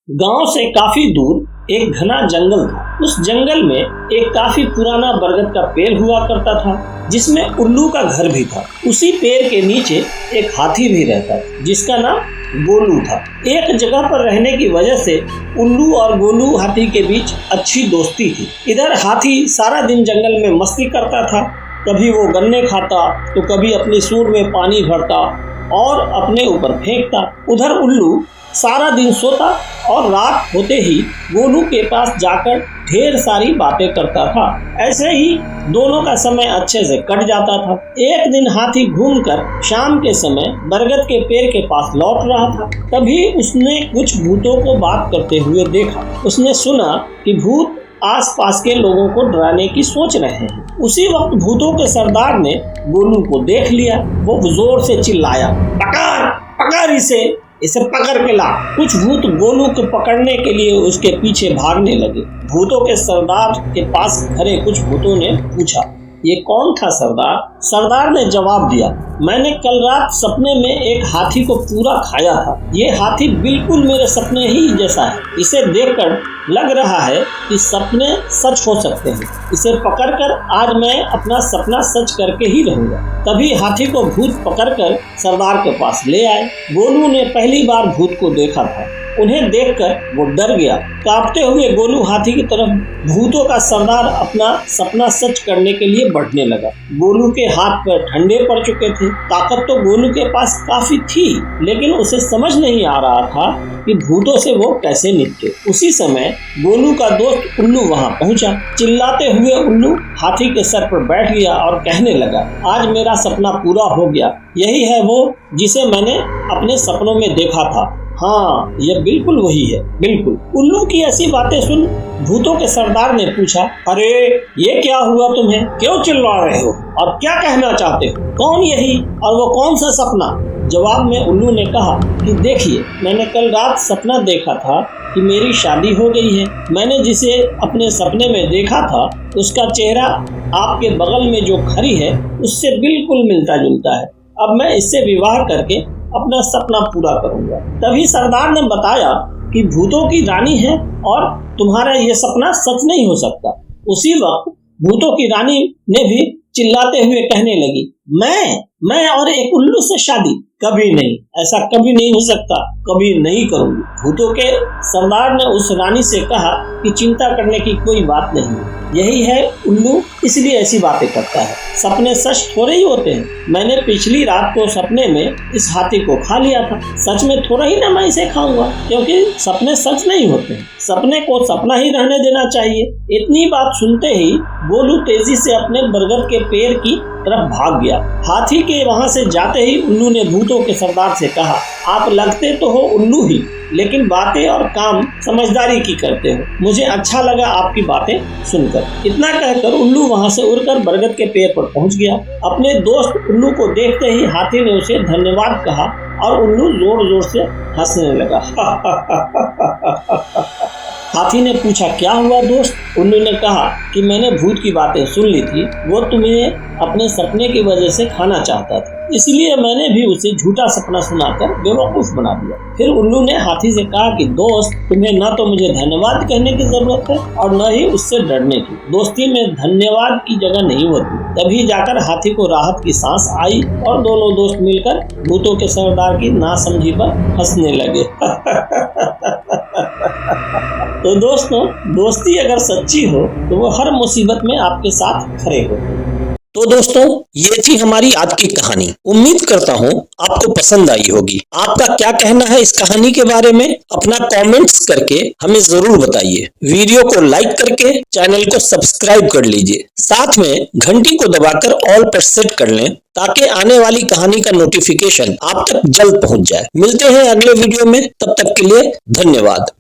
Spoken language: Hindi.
गांव से काफी दूर एक घना जंगल था। उस जंगल में एक काफी पुराना बरगद का पेड़ हुआ करता था, जिसमें उल्लू का घर भी था। उसी पेड़ के नीचे एक हाथी भी रहता था, जिसका नाम गोलू था। एक जगह पर रहने की वजह से उल्लू और गोलू हाथी के बीच अच्छी दोस्ती थी। इधर हाथी सारा दिन जंगल में मस्ती करता था, कभी वो गन्ने खाता तो कभी अपनी सूंड में पानी भरता और अपने ऊपर फेंकता। उधर उल्लू सारा दिन सोता और रात होते ही गोलू के पास जाकर ढेर सारी बातें करता था। ऐसे ही दोनों का समय अच्छे से कट जाता था। एक दिन हाथी घूमकर शाम के समय बरगद के पेड़ के पास लौट रहा था। तभी उसने कुछ भूतों को बात करते हुए देखा। उसने सुना कि भूत आसपास के लोगों को डराने की सोच रहे हैं। उसी वक्त भूतों के सरदार ने गोलू को देख लिया। वो जोर से चिल्लाया, पकड़ पकड़ इसे पकड़ के ला। कुछ भूत गोलू को पकड़ने के लिए उसके पीछे भागने लगे। भूतों के सरदार के पास खड़े कुछ भूतों ने पूछा, ये कौन था सरदार? सरदार ने जवाब दिया, मैंने कल रात सपने में एक हाथी को पूरा खाया था। ये हाथी बिल्कुल मेरे सपने ही जैसा है। इसे देखकर लग रहा है कि सपने सच हो सकते हैं। इसे पकड़कर आज मैं अपना सपना सच करके ही रहूंगा। तभी हाथी को भूत पकड़कर सरदार के पास ले आए। गोलू ने पहली बार भूत को देखा था। उन्हें देखकर वो डर गया। कांपते हुए गोलू हाथी की तरफ भूतों का सरदार अपना सपना सच करने के लिए बढ़ने लगा। गोलू के हाथ पैर ठंडे पड़ चुके थे। ताकत तो गोलू के पास काफी थी, लेकिन उसे समझ नहीं आ रहा था कि भूतों से वो कैसे निपटे। उसी समय गोलू का दोस्त उल्लू वहां पहुंचा। चिल्लाते हुए उल्लू हाथी के सर पर बैठ गया और कहने लगा, आज मेरा सपना पूरा हो गया। यही है वो जिसे मैंने अपने सपनों में देखा था। हाँ, यह बिल्कुल वही है, बिल्कुल। उल्लू की ऐसी बातें सुन भूतों के सरदार ने पूछा, अरे ये क्या हुआ तुम्हें? क्यों चिल्ला रहे हो और क्या कहना चाहते हो? कौन यही और वो कौन सा सपना? जवाब में उल्लू ने कहा कि देखिए, मैंने कल रात सपना देखा था कि मेरी शादी हो गई है। मैंने जिसे अपने सपने में देखा था उसका चेहरा आपके बगल में जो खड़ी है उससे बिल्कुल मिलता जुलता है। अब मैं इससे विवाह करके अपना सपना पूरा करूंगा। तभी सरदार ने बताया कि भूतों की रानी है और तुम्हारा ये सपना सच नहीं हो सकता। उसी वक्त भूतों की रानी ने भी चिल्लाते हुए कहने लगी, मैं और एक उल्लू से शादी? कभी नहीं, ऐसा कभी नहीं हो सकता, कभी नहीं करूंगी। भूतों के सरदार ने उस रानी से कहा कि चिंता करने की कोई बात नहीं, यही है उल्लू, इसलिए ऐसी बातें करता है। सपने सच थोड़े ही होते हैं। मैंने पिछली रात को सपने में इस हाथी को खा लिया था। सच में थोड़ा ही ना मैं इसे खाऊंगा, क्योंकि सपने सच नहीं होते हैं। सपने को सपना ही रहने देना चाहिए। इतनी बात सुनते ही गोलू तेजी से अपने बरगद के पेड़ की तरफ भाग गया। हाथी के वहां से जाते ही उल्लू ने भूतों के सरदार से कहा, आप लगते तो हो उल्लू ही, लेकिन बातें और काम समझदारी की करते हो। मुझे अच्छा लगा आपकी बातें सुनकर। इतना कहकर उल्लू वहां से उड़कर बरगद के पेड़ पर पहुंच गया। अपने दोस्त उल्लू को देखते ही हाथी ने उसे धन्यवाद कहा और उल्लू जोर जोर से हंसने लगा। हाथी ने पूछा, क्या हुआ दोस्त? उल्लू ने कहा कि मैंने भूत की बातें सुन ली थी। वो तुम्हें अपने सपने की वजह से खाना चाहता था, इसलिए मैंने भी उसे झूठा सपना सुनाकर बेवकूफ बना दिया। फिर उल्लू ने हाथी से कहा कि दोस्त, तुम्हें न तो मुझे धन्यवाद कहने की जरूरत है और न ही उससे डरने की। दोस्ती में धन्यवाद की जगह नहीं होती। तभी जाकर हाथी को राहत की सांस आई और दोनों दोस्त मिलकर भूतों के सरदार की नासमझी पर हंसने लगे। तो दोस्तों, दोस्ती अगर सच्ची हो तो वो हर मुसीबत में आपके साथ खड़े हो। तो दोस्तों, ये थी हमारी आज की कहानी। उम्मीद करता हूँ आपको पसंद आई होगी। आपका क्या कहना है इस कहानी के बारे में? अपना कमेंट्स करके हमें जरूर बताइए। वीडियो को लाइक करके चैनल को सब्सक्राइब कर लीजिए। साथ में घंटी को दबाकर ऑल पर सेट कर लें, ताकि आने वाली कहानी का नोटिफिकेशन आप तक जल्द पहुंच जाए। मिलते हैं अगले वीडियो में, तब तक के लिए धन्यवाद।